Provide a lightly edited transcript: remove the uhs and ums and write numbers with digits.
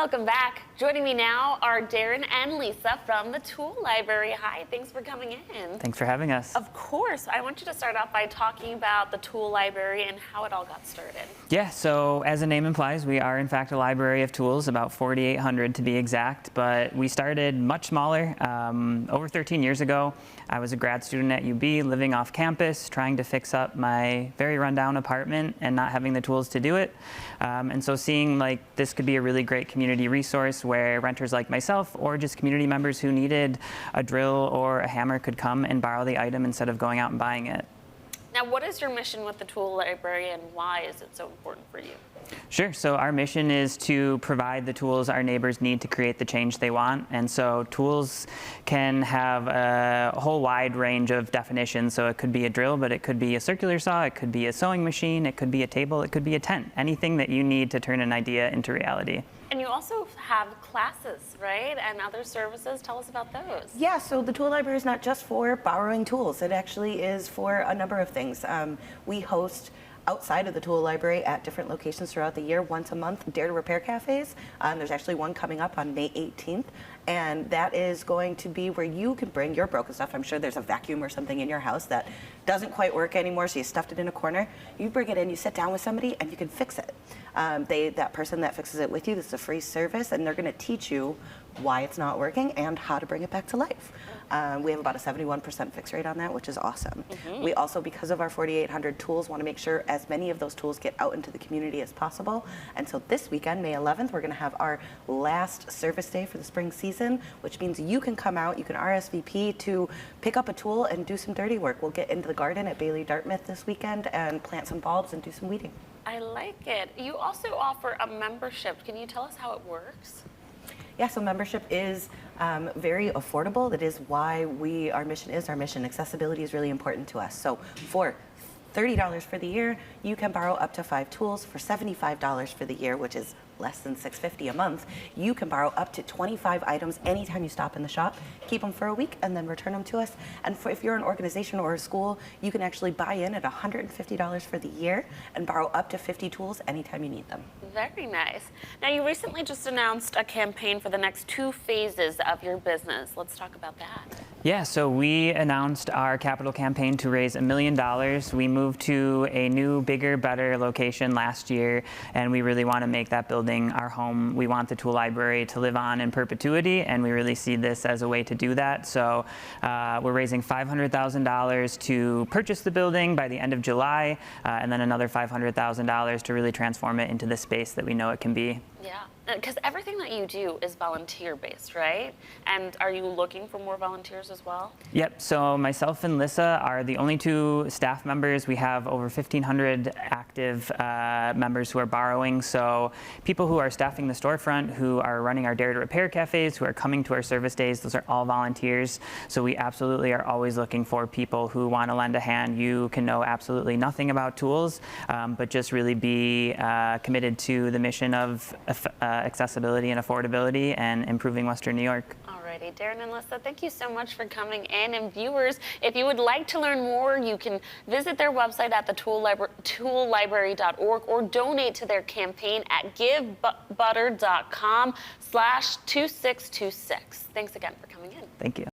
Welcome back. Joining me now are Darren and Lisa from the Tool Library. Hi, thanks for coming in. Thanks for having us. Of course. I want you to start off by talking about the Tool Library and how it all got started. Yeah, so as the name implies, we are in fact a library of tools, about 4,800 to be exact, but we started much smaller. Over 13 years ago, I was a grad student at UB, living off campus, trying to fix up my very rundown apartment and not having the tools to do it. And so seeing like this could be a really great community resource where renters like myself or just community members who needed a drill or a hammer could come and borrow the item instead of going out and buying it. Now, what is your mission with the Tool Library and why is it so important for you? Sure. So our mission is to provide the tools our neighbors need to create the change they want. And so tools can have a whole wide range of definitions. So it could be a drill, but it could be a circular saw, it could be a sewing machine, it could be a table, it could be a tent, anything that you need to turn an idea into reality. And you also have classes, right? And other services. Tell us about those. Yeah, so the Tool Library is not just for borrowing tools. It actually is for a number of things. We host outside of the Tool Library at different locations throughout the year, once a month, Dare to Repair cafes. There's actually one coming up on May 18th, and that is going to be where you can bring your broken stuff. I'm sure there's a vacuum or something in your house that doesn't quite work anymore, so you stuffed it in a corner. You bring it in, you sit down with somebody, and you can fix it. That person that fixes it with you, this is a free service, and they're going to teach you why it's not working and how to bring it back to life. We have about a 71% fix rate on that, which is awesome. We also, because of our 4,800 tools, want to make sure as many of those tools get out into the community as possible. And so this weekend, May 11th, we're going to have our last service day for the spring season, which means you can come out, you can RSVP to pick up a tool and do some dirty work. We'll get into the garden at Bailey Dartmouth this weekend and plant some bulbs and do some weeding. I like it. You also offer a membership. Can you tell us how it works? Yeah, so membership is very affordable. That is why our mission is our mission. Accessibility is really important to us. So for $30 for the year, you can borrow up to 5 tools. For $75 for the year, which is less than $650 a month, you can borrow up to 25 items anytime you stop in the shop, keep them for a week, and then return them to us. And if you're an organization or a school, you can actually buy in at $150 for the year and borrow up to 50 tools anytime you need them. Very nice. Now, you recently just announced a campaign for the next 2 phases of your business. Let's talk about that. Yeah, so we announced our capital campaign to raise $1 million. We moved to a new, bigger, better location last year, and we really want to make that building our home. We want the Tool Library to live on in perpetuity, and we really see this as a way to do that. So we're raising $500,000 to purchase the building by the end of July, and then another $500,000 to really transform it into the space that we know it can be. Yeah, because everything that you do is volunteer-based, right? And are you looking for more volunteers as well? Yep, so myself and Lissa are the only 2 staff members. We have over 1,500 active members who are borrowing. So people who are staffing the storefront, who are running our Dare to Repair cafes, who are coming to our service days, those are all volunteers. So we absolutely are always looking for people who want to lend a hand. You can know absolutely nothing about tools, but just really be committed to the mission of accessibility and affordability and improving Western New York. Alrighty, Darren and Lissa, thank you so much for coming in. And viewers, if you would like to learn more, you can visit their website at thetoolllibrary.org or donate to their campaign at givebutter.com/2626. Thanks again for coming in. Thank you.